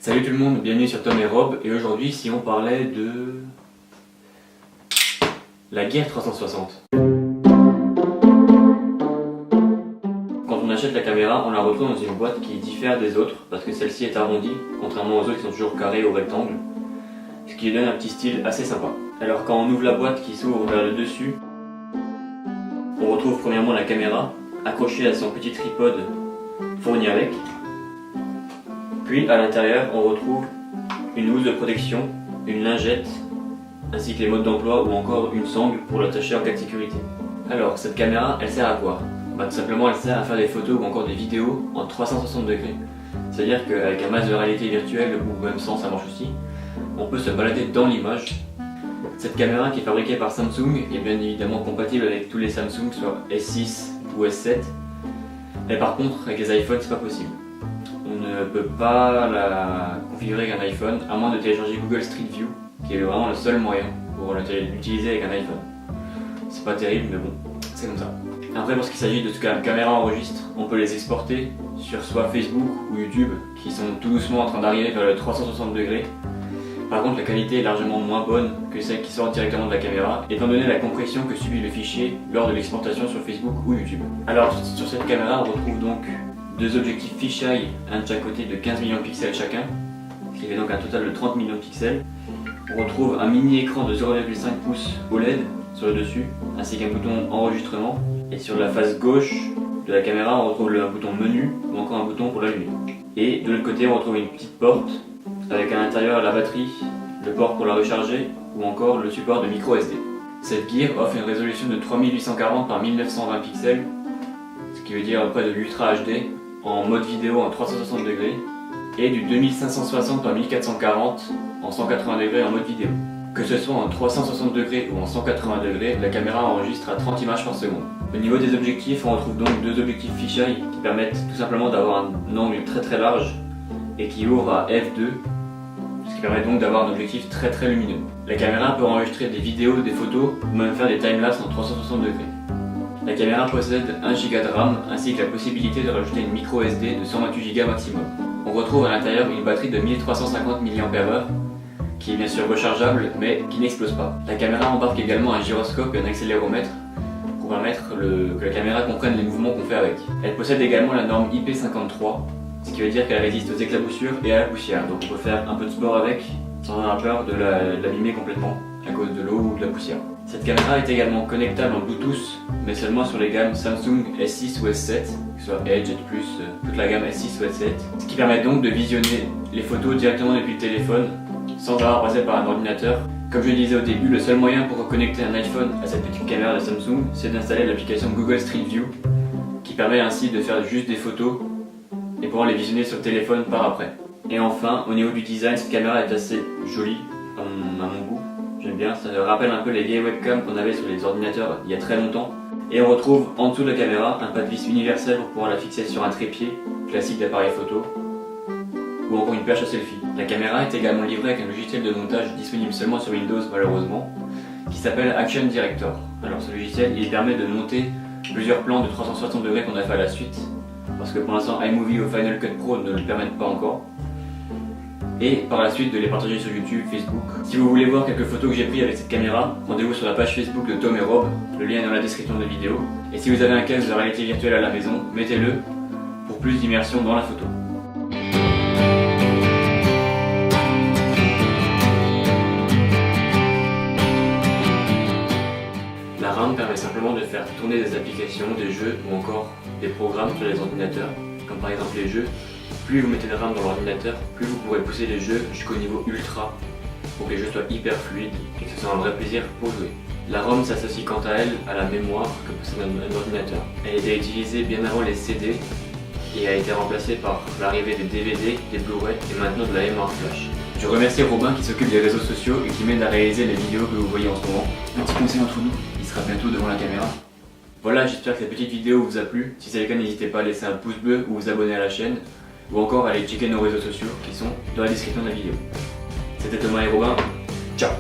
Salut tout le monde, bienvenue sur Tom et Rob, et aujourd'hui si on parlait de... la guerre 360. Quand on achète la caméra, on la retrouve dans une boîte qui diffère des autres, parce que celle-ci est arrondie, contrairement aux autres qui sont toujours carrées ou rectangles, ce qui lui donne un petit style assez sympa. Alors quand on ouvre la boîte qui s'ouvre vers le dessus, on retrouve premièrement la caméra, accrochée à son petit tripode fourni avec. Puis à l'intérieur, on retrouve une housse de protection, une lingette, ainsi que les modes d'emploi ou encore une sangle pour l'attacher en cas de sécurité. Alors, cette caméra, elle sert à quoi? Tout simplement, elle sert à faire des photos ou encore des vidéos en 360 degrés. C'est-à-dire qu'avec un masque de réalité virtuelle ou même sans, ça marche aussi, on peut se balader dans l'image. Cette caméra qui est fabriquée par Samsung est bien évidemment compatible avec tous les Samsung, soit S6 ou S7. Mais par contre, avec les iPhones, c'est pas possible. On ne peut pas la configurer avec un iPhone, à moins de télécharger Google Street View, qui est vraiment le seul moyen pour l'utiliser avec un iPhone. C'est pas terrible, mais bon, c'est comme ça. Après, pour ce qui s'agit de ce que la caméra enregistre, on peut les exporter sur soit Facebook ou YouTube, qui sont tout doucement en train d'arriver vers le 360 degrés. Par contre, la qualité est largement moins bonne que celle qui sort directement de la caméra, étant donné la compression que subit le fichier lors de l'exportation sur Facebook ou YouTube. Alors, sur cette caméra, on retrouve donc deux objectifs fisheye, un de chaque côté de 15 millions de pixels chacun, ce qui fait donc un total de 30 millions de pixels. On retrouve un mini écran de 0,5 pouces OLED sur le dessus, ainsi qu'un bouton enregistrement. Et sur la face gauche de la caméra, on retrouve un bouton menu ou encore un bouton pour l'allumer. Et de l'autre côté, on retrouve une petite porte avec à l'intérieur la batterie, le port pour la recharger ou encore le support de micro SD. Cette gear offre une résolution de 3840 par 1920 pixels, ce qui veut dire près de l'Ultra HD en mode vidéo en 360 degrés et du 2560 par 1440 en 180 degrés en mode vidéo. Que ce soit en 360 degrés ou en 180 degrés, la caméra enregistre à 30 images par seconde. Au niveau des objectifs, on retrouve donc deux objectifs fisheye qui permettent tout simplement d'avoir un angle très large et qui ouvre à f2, ce qui permet donc d'avoir un objectif très lumineux. La caméra peut enregistrer des vidéos, des photos ou même faire des timelapses en 360 degrés. La caméra possède 1 Go de RAM ainsi que la possibilité de rajouter une micro SD de 128 Go maximum. On retrouve à l'intérieur une batterie de 1350 mAh qui est bien sûr rechargeable mais qui n'explose pas. La caméra embarque également un gyroscope et un accéléromètre pour permettre que la caméra comprenne les mouvements qu'on fait avec. Elle possède également la norme IP53, ce qui veut dire qu'elle résiste aux éclaboussures et à la poussière, donc on peut faire un peu de sport avec sans avoir peur de l'abîmer complètement à cause de l'eau ou de la poussière. Cette caméra est également connectable en Bluetooth, mais seulement sur les gammes Samsung S6 ou S7, que ce soit Edge, Edge+, toute la gamme S6 ou S7, ce qui permet donc de visionner les photos directement depuis le téléphone, sans avoir passé par un ordinateur. Comme je le disais au début, le seul moyen pour connecter un iPhone à cette petite caméra de Samsung, c'est d'installer l'application Google Street View, qui permet ainsi de faire juste des photos et pouvoir les visionner sur le téléphone par après. Et enfin, au niveau du design, cette caméra est assez jolie, à mon goût. J'aime bien, ça rappelle un peu les vieilles webcams qu'on avait sur les ordinateurs il y a très longtemps. Et on retrouve en dessous de la caméra un pas de vis universel pour pouvoir la fixer sur un trépied classique d'appareil photo ou encore une perche à selfie. La caméra est également livrée avec un logiciel de montage disponible seulement sur Windows malheureusement, qui s'appelle Action Director. Alors ce logiciel, il permet de monter plusieurs plans de 360 degrés qu'on a fait à la suite, parce que pour l'instant iMovie ou Final Cut Pro ne le permettent pas encore. Et par la suite de les partager sur YouTube, Facebook. Si vous voulez voir quelques photos que j'ai prises avec cette caméra, rendez-vous sur la page Facebook de Tom et Rob, le lien est dans la description de la vidéo. Et si vous avez un casque de réalité virtuelle à la maison, mettez-le pour plus d'immersion dans la photo. La RAM permet simplement de faire tourner des applications, des jeux ou encore des programmes sur les ordinateurs, comme par exemple les jeux. Plus vous mettez de RAM dans l'ordinateur, plus vous pourrez pousser les jeux jusqu'au niveau ultra pour que les jeux soient hyper fluides et que ce soit un vrai plaisir pour jouer. La ROM s'associe quant à elle à la mémoire que possède un ordinateur. Elle était utilisée bien avant les CD et a été remplacée par l'arrivée des DVD, des Blu-ray et maintenant de la mémoire flash. Je remercie Robin qui s'occupe des réseaux sociaux et qui m'aide à réaliser les vidéos que vous voyez en ce moment. Un petit conseil entre nous, il sera bientôt devant la caméra. Voilà, j'espère que cette petite vidéo vous a plu. Si c'est le cas, n'hésitez pas à laisser un pouce bleu ou vous abonner à la chaîne, ou encore aller checker nos réseaux sociaux qui sont dans la description de la vidéo. C'était Thomas et Robin, ciao!